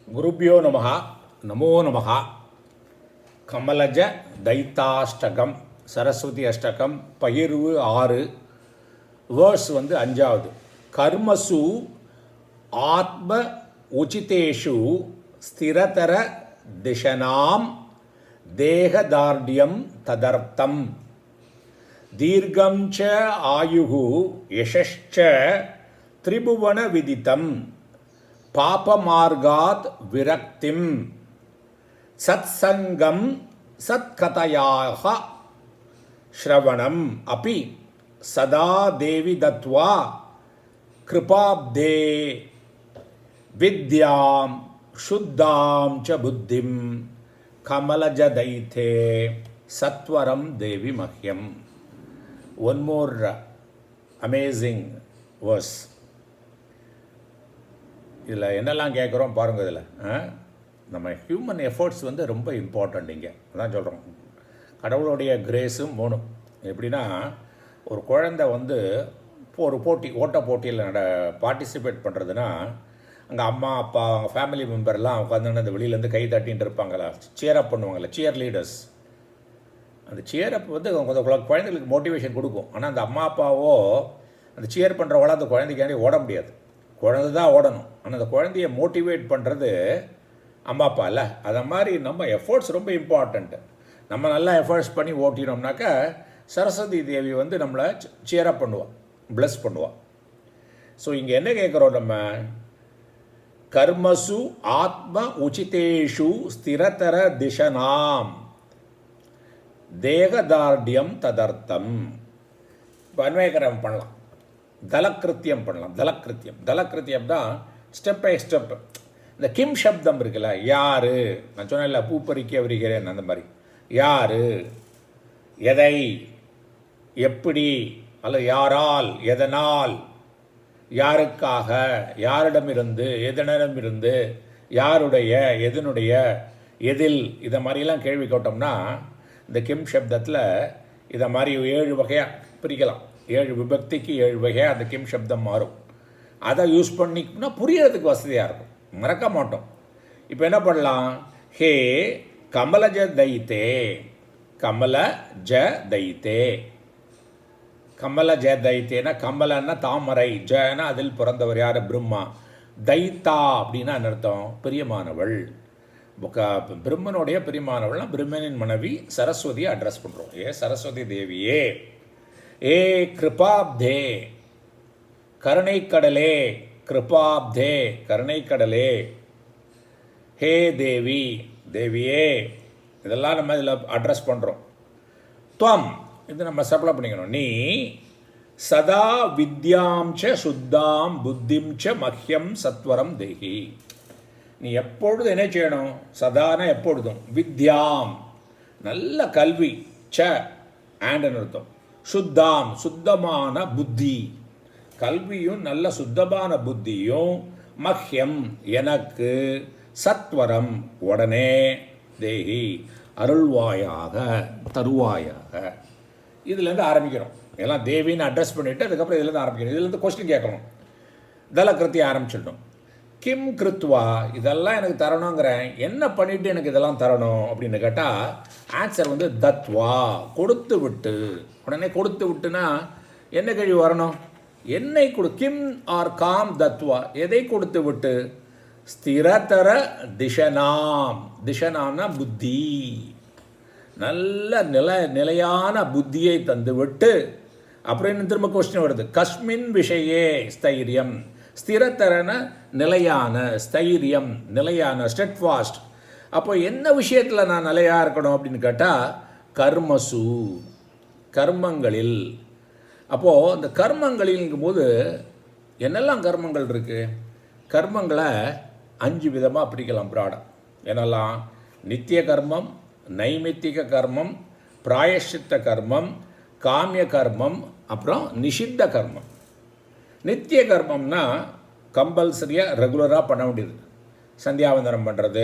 குருப்யோ நமஹ நமோ நமஹ. கமலஜ தைத்தாஷ்டகம், சரஸ்வதி அஷ்டகம், பகிர்வு 6, வேர்ஸ் 5வது. கர்மசு ஆத்ம உச்சிதேஷு ஸ்திரதர திஷனாம் தேகதார்டியம் ததர்த்தம் தீர்க்கம் ச ஆயுகு யசஷ்ச திரிபுவன விதித்தம் பாபமார்காத் விரக்திம் சத்சங்கம் சத்கதயாக ஸ்ரவணம் அபி சதா தேவி தத்வா கிருபாப்தே வித்யாம் சுத்தாம் ச புத்திம் கமலஜதைத்தே சத்வரம் தேவி மஹ்யம். One more amazing verse. இதில் என்னெல்லாம் கேட்குறோம் பாருங்கள். இதில் நம்ம ஹியூமன் எஃபர்ட்ஸ் ரொம்ப இம்பார்ட்டண்ட். இங்கே அதான் சொல்கிறோம், கடவுளுடைய கிரேஸும் வேணும். எப்படின்னா, ஒரு குழந்தை ஒரு போட்டி, ஓட்ட போட்டியில் பார்ட்டிசிபேட் பண்ணுறதுன்னா, அங்கே அம்மா அப்பா அவங்க ஃபேமிலி மெம்பர்லாம் உட்காந்து அந்த வெளியிலேருந்து கை தட்டின்ட்டு இருப்பாங்களா, சியரப் பண்ணுவாங்கள்ல, சியர் லீடர்ஸ். அந்த சியரப் கொஞ்சம் குழந்தைகளுக்கு மோட்டிவேஷன் கொடுக்கும். ஆனால் அந்த அம்மா அப்பாவோ அந்த சியர் பண்ணுறவங்கள அந்த குழந்தைக்காண்டி ஓட முடியாது, குழந்தை தான் ஓடணும். ஆனால் அந்த குழந்தைய மோட்டிவேட் பண்ணுறது அம்மா அப்பா இல்லை. அதை மாதிரி நம்ம எஃபர்ட்ஸ் ரொம்ப இம்பார்ட்டண்ட்டு. நம்ம நல்லா எஃபர்ட்ஸ் பண்ணி ஓட்டினோம்னாக்கா சரஸ்வதி தேவி நம்மளை சியரப் பண்ணுவாள், ப்ளஸ் பண்ணுவாள். ஸோ இங்கே என்ன கேட்குறோம் நம்ம? கர்மசு ஆத்ம உச்சிதேஷு ஸ்திரதர திஷனாம் தேகதார்டியம் ததர்த்தம். இப்போ அன்வயக்கரம் பண்ணலாம், தலக்கிருத்தியம் பண்ணலாம். தலக்கிருத்தியம் தான் ஸ்டெப் பை ஸ்டெப். இந்த கிம் சப்தம் இருக்குல்ல, யாரு, நான் சொன்னேன்ல பூப்பறிக்க வருகிறேன், அந்த மாதிரி யாரு, எதை, எப்படி, அல்லது யாரால், எதனால், யாருக்காக, யாரிடமிருந்து, எதனிடமிருந்து, யாருடைய, எதனுடைய, எதில், இதை மாதிரிலாம் கேள்வி கேட்டோம்னா இந்த கிம் சப்தத்தில் இதை மாதிரி 7 வகையாக பிரிக்கலாம். 7 விபக்திக்கு 7 வகையாக அந்த கிம் சப்தம் மாறும். அதை யூஸ் பண்ணிக்கணும்னா புரியறதுக்கு வசதியாக இருக்கும், மறக்க மாட்டோம். இப்போ என்ன பண்ணலாம்? ஹே கமலஜ தைத்தே, கமலஜ தைத்தே. கமலஜ தைத்தேனா, கமலன்னா தாமரை, ஜனா அதில் பிறந்தவர் யார்? பிரம்மா. தைத்தா அப்படின்னா என்ன அர்த்தம்? பிரியமானவள். பிரம்மனுடைய பிரியமானவள்னா பிரம்மனின் மனைவி சரஸ்வதியை அட்ரஸ் பண்ணுறோம். ஏ சரஸ்வதி தேவியே, ஏ கிருபாப்தே, கருணை கடலே, கிருபாப்தே, கருணை கடலே, ஹே தேவி, தேவியே, இதெல்லாம் நம்ம இதில் அட்ரஸ் பண்ணுறோம். துவம், இது நம்ம சப்ளை பண்ணிக்கணும். நீ சதா வித்யாம் ச சுத்தாம் புத்திம் ச மஹ்யம் சத்வரம் தேகி. நீ எப்பொழுதும் என்ன செய்யணும்? சதான எப்பொழுதும், வித்யாம் நல்ல கல்வி, ச ஆண்ட் அர்த்தம், சுத்தாம் சுத்தமான புத்தி, கல்வியும் நல்ல சுத்தமான புத்தியும், மஹ்யம் எனக்கு, சத்வரம் உடனே, தேகி அருள்வாயாக, தருவாயாக. இதுலேருந்து ஆரம்பிக்கிறோம். எல்லாம் தேவின்னு அட்ரஸ் பண்ணிவிட்டு அதுக்கப்புறம் இதுலேருந்து ஆரம்பிக்கணும். இதுலேருந்து கொஸ்டின் கேட்கணும். தலக்கிருத்தி ஆரம்பிச்சிடணும். கிம் கிருத்வா, இதெல்லாம் எனக்கு தரணுங்கிறேன், என்ன பண்ணிவிட்டு எனக்கு இதெல்லாம் தரணும் அப்படின்னு கேட்டால் ஆன்சர் தத்வா, கொடுத்து விட்டு. உடனே கொடுத்து விட்டுனா என்ன கேள்வி வரணும்? என்னை கிம் ஆர் காம் தத்வா, எதை கொடுத்து விட்டு? ஸ்திரதர திஷனாம், திஷனாம்னா புத்தி, நல்ல நிலையான புத்தியை தந்து விட்டு. அப்படின்னு திரும்ப கொஸ்டின் வருது, கஸ்மின் விஷயே ஸ்தைரியம். ஸ்திரத்தரன நிலையான, ஸ்தைரியம் நிலையான, ஸ்டெட்ஃபாஸ்ட். அப்போ என்ன விஷயத்தில் நான் நிலையாக இருக்கணும் அப்படின்னு கேட்டால் கர்மசு, கர்மங்களில். அப்போது இந்த கர்மங்களில்ங்கும்போது என்னெல்லாம் கர்மங்கள் இருக்குது? கர்மங்களை 5 விதமாக பிரிக்கலாம் ப்ராடாக. என்னெல்லாம்? நித்திய கர்மம், நைமித்திக கர்மம், பிராயஷ்சித்த கர்மம், காமிய கர்மம், அப்புறம் நிஷித்த கர்மம். நித்திய கர்மம்னா கம்பல்சரியாக ரெகுலராக பண்ண வேண்டியது. சந்தியாவந்தனம் பண்ணுறது,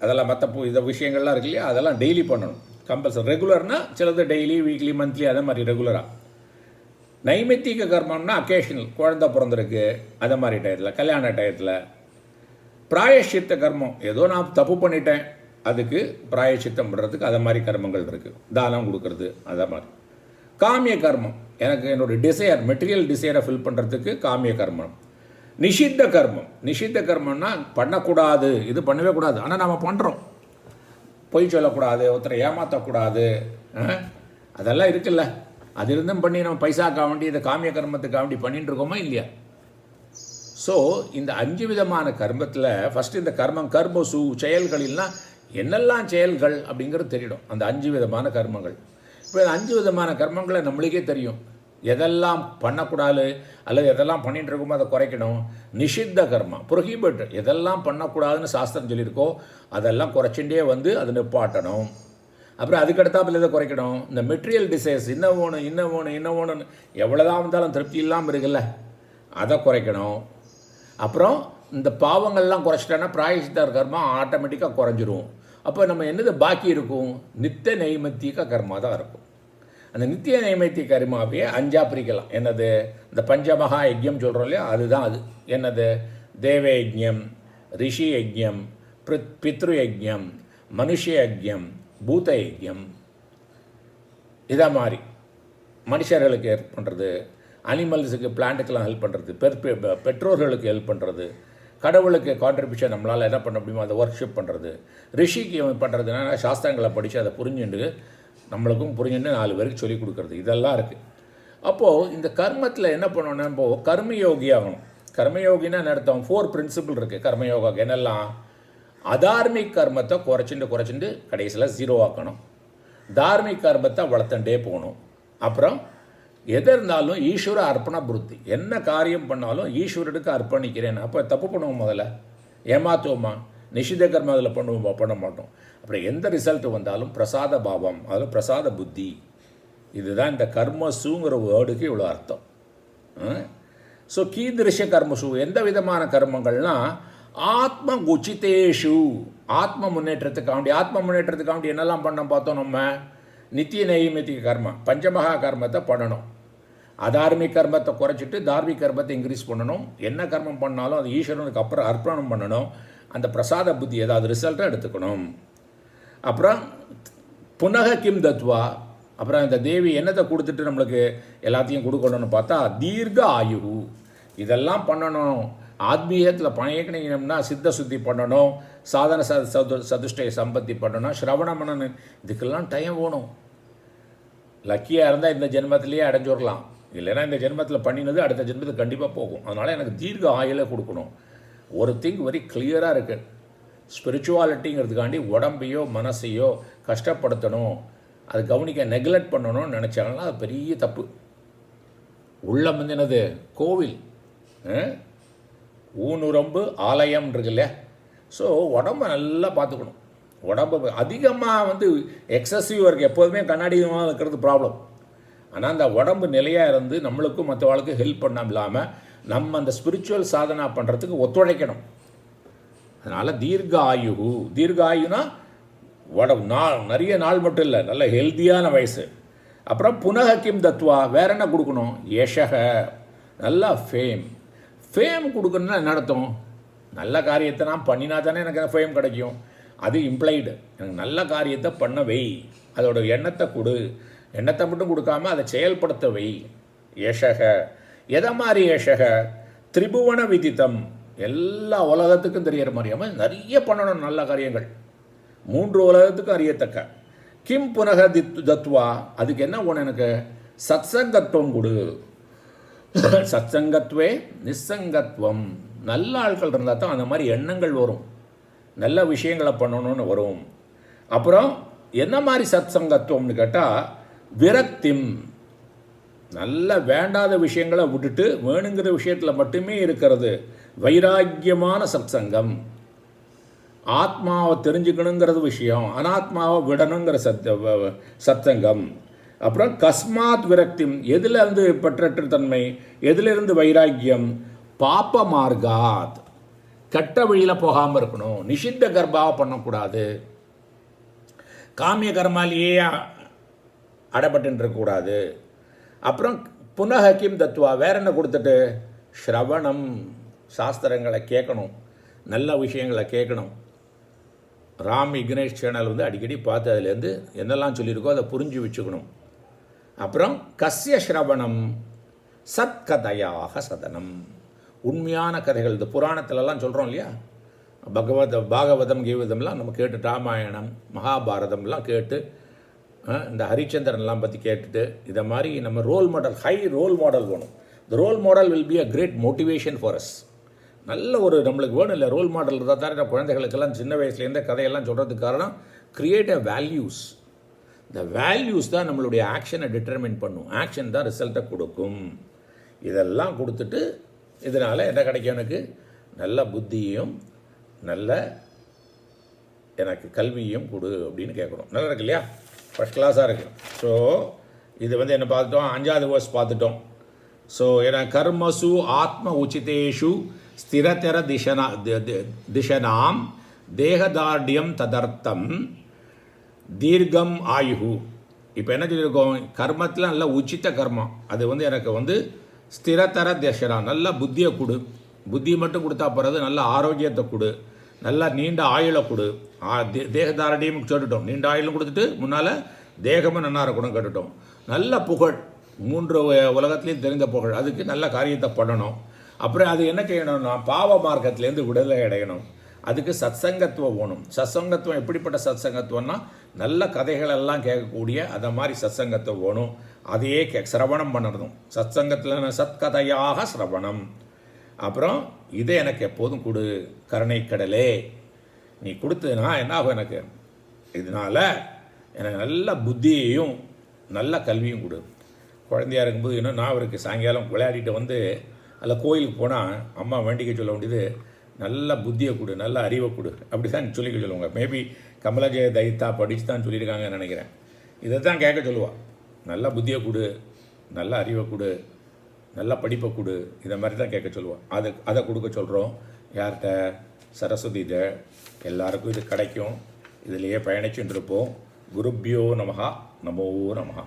அதெல்லாம் மற்ற இந்த விஷயங்கள்லாம் இருக்கு இல்லையா, அதெல்லாம் டெய்லி பண்ணணும். கம்பல்சரி. ரெகுலர்னால் சிலது டெய்லி, வீக்லி, மந்த்லி, அதே மாதிரி ரெகுலராக. நைமித்திக கர்மம்னா அக்கேஷனல், குழந்தை பிறந்திருக்கு அந்த மாதிரி டயத்தில், கல்யாண டயத்தில். பிராயஷ்சித்த கர்மம், ஏதோ நான் தப்பு பண்ணிட்டேன், அதுக்கு பிராயச்சித்தம் பண்ணுறதுக்கு அதை மாதிரி கர்மங்கள் இருக்குது. தானம் கொடுக்கறது அதை மாதிரி. காமிய கர்மம், எனக்கு என்னோடய டிசையர், மெட்டீரியல் டிசையரை ஃபில் பண்ணுறதுக்கு காமிய கர்மம். நிஷித்த கர்மம், நிஷித்த கர்மம்னா பண்ணக்கூடாது, இது பண்ணவே கூடாது, ஆனால் நம்ம பண்ணுறோம். பொய் சொல்லக்கூடாது, ஒருத்தரை ஏமாற்றக்கூடாது, அதெல்லாம் இருக்குல்ல. அது இருந்தும் பண்ணி நம்ம பைசாக்காக வேண்டி இதை காமிய கர்மத்துக்காக வேண்டி பண்ணிட்டு இருக்கோமா இல்லையா? ஸோ இந்த 5 விதமான கர்மத்தில் ஃபஸ்ட்டு இந்த கர்மசு செயல்களில்லாம் என்னெல்லாம் செயல்கள் அப்படிங்கிறது தெரியும். அந்த 5 விதமான கர்மங்கள். இப்போ இந்த 5 விதமான கர்மங்களை நம்மளுக்கே தெரியும். எதெல்லாம் பண்ணக்கூடாது அல்லது எதெல்லாம் பண்ணிட்டு இருக்கோமோ அதை குறைக்கணும். நிஷித்த கர்மா, ப்ரொஹிபிட், எதெல்லாம் பண்ணக்கூடாதுன்னு சாஸ்திரம் சொல்லியிருக்கோ அதெல்லாம் குறைச்சுட்டே வந்து அதை நிப்பாட்டணும். அப்புறம் அதுக்கடுத்தாப்பில் இதை குறைக்கணும். இந்த மெட்டீரியல் டிசைர்ஸ், இன்னும் வேணும் எவ்வளோதான் வந்தாலும் திருப்தி இல்லாமல் இருக்குல்ல, அதை குறைக்கணும். அப்புறம் இந்த பாவங்கள்லாம் குறைச்சிட்டோன்னா பிராயசித்த கர்மா ஆட்டோமேட்டிக்காக குறைஞ்சிரும். அப்போ நம்ம என்னது பாக்கி இருக்கும்? நித்திய நைமித்திக கர்மா தான் இருக்கும். அந்த நித்திய நைமித்திக கர்மாவே 5ஆக பிரிக்கலாம். என்னது? இந்த பஞ்சமகா யஜ்யம் சொல்கிறோம் இல்லையா, அதுதான் அது. என்னது? தேவ யஜ்யம், ரிஷி யஜ்யம், பித்ரு யஜ்யம், மனுஷ யஜ்யம், பூத யஜ்யம். இதை மாதிரி மனுஷர்களுக்கு ஹெல்ப் பண்ணுறது, அனிமல்ஸுக்கு பிளான்ட்டுக்கெல்லாம் ஹெல்ப் பண்ணுறது, பெற்றோர்களுக்கு ஹெல்ப் பண்ணுறது, கடவுளுக்கு கான்ட்ரிபியூஷன் நம்மளால் என்ன பண்ண முடியுமோ அதை ஒர்க்ஷிப் பண்ணுறது, ரிஷிக்கு பண்ணுறதுனா சாஸ்திரங்களை படித்து அதை புரிஞ்சுட்டு நம்மளுக்கும் புரிஞ்சுட்டு 4 பேருக்கு சொல்லிக் கொடுக்குறது, இதெல்லாம் இருக்குது. அப்போது இந்த கர்மத்தில் என்ன பண்ணணும்னா, இப்போது கர்மயோகி ஆகணும். கர்மயோகின்னா அர்த்தம் 4 பிரின்சிபிள் இருக்குது கர்மயோகா. என்னெல்லாம்? அதார்மிக் கர்மத்தை குறைச்சிட்டு கடைசியில் 0 ஆக்கணும். தார்மிக் கர்மத்தை வளர்த்துட்டே போகணும். அப்புறம் எது இருந்தாலும் ஈஸ்வர அர்ப்பண புத்தி, என்ன காரியம் பண்ணாலும் ஈஸ்வரனுக்கு அர்ப்பணிக்கிறேன். அப்போ தப்பு பண்ணுவோம், முதல்ல ஏமாத்துவோமா? நிஷித கர்மம் அதில் பண்ண மாட்டோம். அப்புறம் எந்த ரிசல்ட் வந்தாலும் பிரசாத பாவம், அதில் பிரசாத புத்தி. இதுதான் இந்த கர்மசுங்கிற வேர்டுக்கு இவ்வளோ அர்த்தம். ஸோ கீதிருஷ கர்மசு, எந்த விதமான கர்மங்கள்னால் ஆத்ம உச்சிதேஷு, ஆத்ம முன்னேற்றத்துக்காண்டி என்னெல்லாம் பண்ண பார்த்தோம் நம்ம? நித்திய நைமித்திக கர்மா, பஞ்சமகா கர்மத்தை பண்ணணும். அதார்மிக் கர்மத்தை குறைச்சிட்டு தார்மிக் கர்மத்தை இன்க்ரீஸ் பண்ணணும். என்ன கர்மம் பண்ணாலும் அது ஈஸ்வரனுக்கு அப்புறம் அர்ப்பணம் பண்ணணும். அந்த பிரசாத புத்தி ஏதாவது ரிசல்ட்டை எடுத்துக்கணும். அப்புறம் புனக கிம் தத்வா, அப்புறம் இந்த தேவி என்னத்தை கொடுத்துட்டு நம்மளுக்கு எல்லாத்தையும் கொடுக்கணும்னு பார்த்தா தீர்க்க ஆயு, இதெல்லாம் பண்ணணும். ஆத்மீகத்தில் பணியக்கணும்னா சித்த சுத்தி பண்ணணும், சாதன சதுஷ்டய சம்பத்தி பண்ணணும், சிரவணம் பண்ணணும். இதுக்கெல்லாம் டைம் வேணும். லக்கியாக இருந்தால் இந்த ஜென்மத்திலேயே அடைஞ்சிடலாம், இல்லைன்னா இந்த ஜென்மத்தில் பண்ணினது அடுத்த ஜென்மத்துக்கு கண்டிப்பாக போகும். அதனால் எனக்கு தீர்க்க ஆயுளை கொடுக்கணும். ஒரு திங் வெரி கிளியராக இருக்குது. ஸ்பிரிச்சுவாலிட்டிங்கிறதுக்காண்டி உடம்பையோ மனசையோ கஷ்டப்படுத்தணும், அது கவனிக்க நெக்லெக்ட் பண்ணணும்னு நினச்சாங்கன்னா அது பெரிய தப்பு. உள்ளம் வந்து என்னது? கோவில், ஊனுரம்பு ஆலயம் இருக்கு இல்லையா? ஸோ உடம்பை நல்லா பார்த்துக்கணும். உடம்பு அதிகமாக வந்து எக்ஸசிவ் இருக்குது, எப்போதுமே கண்ணாடியமாக இருக்கிறது ப்ராப்ளம். ஆனால் அந்த உடம்பு நிலையாக இருந்து நம்மளுக்கும் மற்றவாளுக்கும் ஹெல்ப் பண்ணாமல் இல்லாமல் நம்ம அந்த ஸ்பிரிச்சுவல் சாதனா பண்ணுறதுக்கு ஒத்துழைக்கணும். அதனால் தீர்காயுனா நிறைய நாள் மட்டும் இல்லை, நல்ல ஹெல்த்தியான வயசு. அப்புறம் புனக கிம் தத்வா, வேற என்ன கொடுக்கணும்? யஷக, நல்லா ஃபேம் கொடுக்கணும்னா என்ன அர்த்தம்? நல்ல காரியத்தை நான் பண்ணினா தானே எனக்கு ஃபேம் கிடைக்கும். அது இம்ப்ளைடு. எனக்கு நல்ல காரியத்தை பண்ண வை, அதோட எண்ணத்தை கொடு, எண்ணத்தை மட்டும் கொடுக்காம அதை செயல்படுத்த வை. யஷக, எதை மாதிரி யஷக? திரிபுவன விதித்தம், எல்லா உலகத்துக்கும் தெரியற மாதிரியாமல் நிறைய பண்ணணும் நல்ல காரியங்கள், 3 உலகத்துக்கும் அறியத்தக்க. கிம் புனக தத்வா, அதுக்கு என்ன ஒன்று? எனக்கு சத்சங்கத்துவம் கொடு. சத்சங்கத்வே நிசங்கத்துவம், நல்ல ஆட்கள் இருந்தால் தான் அந்த மாதிரி எண்ணங்கள் வரும், நல்ல விஷயங்களை பண்ணணும்னு வரும். அப்புறம் என்ன மாதிரி சத்சங்கத்துவம்னு கேட்டால் விரக்திம், நல்ல வேண்டாத விஷயங்களை விட்டுட்டு வேணுங்கிற விஷயத்தில் மட்டுமே இருக்கிறது. வைராக்கியமான சத்சங்கம், ஆத்மாவை தெரிஞ்சுக்கணுங்கிறது விஷயம், அனாத்மாவை விடணுங்கிற சத்சங்கம். அப்புறம் கஸ்மாத் விரக்திம், எதிலிருந்து பெற்றற்ற தன்மை, எதிலிருந்து வைராக்கியம்? பாப்ப மார்காத், கெட்ட வழியில் போகாமல் இருக்கணும், நிஷித்த கர்மாவை பண்ணக்கூடாது, காமிய கர்மாலேயே அடைப்பட்டு இருக்கக்கூடாது. அப்புறம் புனஹக்கிம் தத்துவா, வேற என்ன கொடுத்துட்டு? ஸ்ரவணம், சாஸ்திரங்களை கேட்கணும். நல்ல விஷயங்களை கேட்கணும். ராம் விக்னேஷ் சேனல் வந்து அடிக்கடி பார்த்து அதுலேருந்து என்னெல்லாம் சொல்லியிருக்கோ அதை புரிஞ்சு வச்சுக்கணும். அப்புறம் கஸ்ய ஸ்ரவணம் சத்கதையாக சதனம், உண்மையான கதைகள். இந்த புராணத்திலலாம் சொல்கிறோம் இல்லையா, பாகவதம் கீவதம்லாம் நம்ம கேட்டு, ராமாயணம் மகாபாரதம்லாம் கேட்டு, இந்த ஹரிச்சந்திரன்லாம் பற்றி கேட்டுட்டு, இதை மாதிரி நம்ம role model, high role model வேணும். The role model will be a great motivation for us. நல்ல ஒரு நம்மளுக்கு வேணும் இல்லை ரோல் மாடல் இருந்தால் தான் குழந்தைகளுக்கெல்லாம் சின்ன வயசுலேருந்தே கதையெல்லாம் சொல்கிறதுக்கு காரணம் கிரியேட் அ வேல்யூஸ். இந்த வேல்யூஸ் தான் நம்மளுடைய ஆக்ஷனை டிட்டர்மின் பண்ணும். ஆக்ஷன் தான் ரிசல்ட்டை கொடுக்கும். இதெல்லாம் கொடுத்துட்டு இதனால் என்ன கிடைக்கும், எனக்கு நல்ல புத்தியையும் நல்ல எனக்கு கல்வியும் கொடு அப்படின்னு கேட்குறோம். நல்லா இருக்கு இல்லையா, ஃபஸ்ட் கிளாஸாக இருக்குது. ஸோ இது வந்து என்ன பார்த்துட்டோம், 5வது வேர்ஸ் பார்த்துட்டோம். ஸோ ஏன்னா கர்மசு ஆத்ம உச்சிதேஷு ஸ்திரதர திஷனாம் தேகதார்டியம் ததர்த்தம் தீர்க்கம் ஆயுகு. இப்போ என்ன சொல்லியிருக்கோம், கர்மத்தில் நல்ல உச்சித்த கர்மம், அது வந்து எனக்கு வந்து ஸ்திரதர திஷனா, நல்ல புத்தியை கொடு. புத்தி மட்டும் கொடுத்தா போகிறது, நல்ல ஆரோக்கியத்தை கொடு, நல்லா நீண்ட ஆயுளை கொடு. தேகதாரடியும் கேட்டுட்டோம், நீண்ட ஆயுளும் கொடுத்துட்டு முன்னால் தேகமும் நல்லா இருக்கணும் கேட்டுட்டோம். நல்ல புகழ், 3 உலகத்துலேயும் தெரிந்த புகழ், அதுக்கு நல்ல காரியத்தை பண்ணணும். அப்புறம் அது என்ன செய்யணும்னா பாவ மார்க்கத்திலேருந்து விடுதலை அடையணும். அதுக்கு சத்சங்கத்துவம் வேணும். சத்சங்கத்துவம் எப்படிப்பட்ட சத்சங்கத்துவம்னா நல்ல கதைகளெல்லாம் கேட்கக்கூடிய அதை மாதிரி சத்சங்கத்துவம் வேணும். அதையே சிரவணம் பண்ணணும். சத்சங்கத்தில் சத்கதையாக சிரவணம். அப்புறம் இதை எனக்கு எப்போதும் கொடு கருணை கடலே, நீ கொடுத்ததுனா என்ன ஆகும், எனக்கு இதனால் எனக்கு நல்ல புத்தியையும் நல்ல கல்வியும் கொடு. குழந்தையாக இருக்கும்போது இன்னும் நான் அவருக்கு சாயங்காலம் விளையாடிட்டு வந்து அதில் கோயிலுக்கு போனால் அம்மா வேண்டிக்க சொல்ல வேண்டியது, நல்ல புத்தியை கொடு, நல்ல அறிவை கொடு, அப்படி தான் சொல்லிக்க சொல்லுவாங்க. மேபி கமலஜெய தைத்தா படித்து தான் சொல்லியிருக்காங்கன்னு நினைக்கிறேன். இதை தான் கேட்க சொல்லுவாள். நல்ல புத்தியை கொடு, நல்ல அறிவை கொடு, நல்ல படிப்பை கொடு, இதை மாதிரி தான் கேட்க சொல்லுவாள். அதை கொடுக்க சொல்கிறோம். யார்கிட்ட, சரஸ்வதிகிட்ட. எல்லாருக்கும் இது கிடைக்கும். இதிலேயே பயணிச்சுட்டு இருப்போம். குருப்யோ நமஹா, நமோ நமஹா.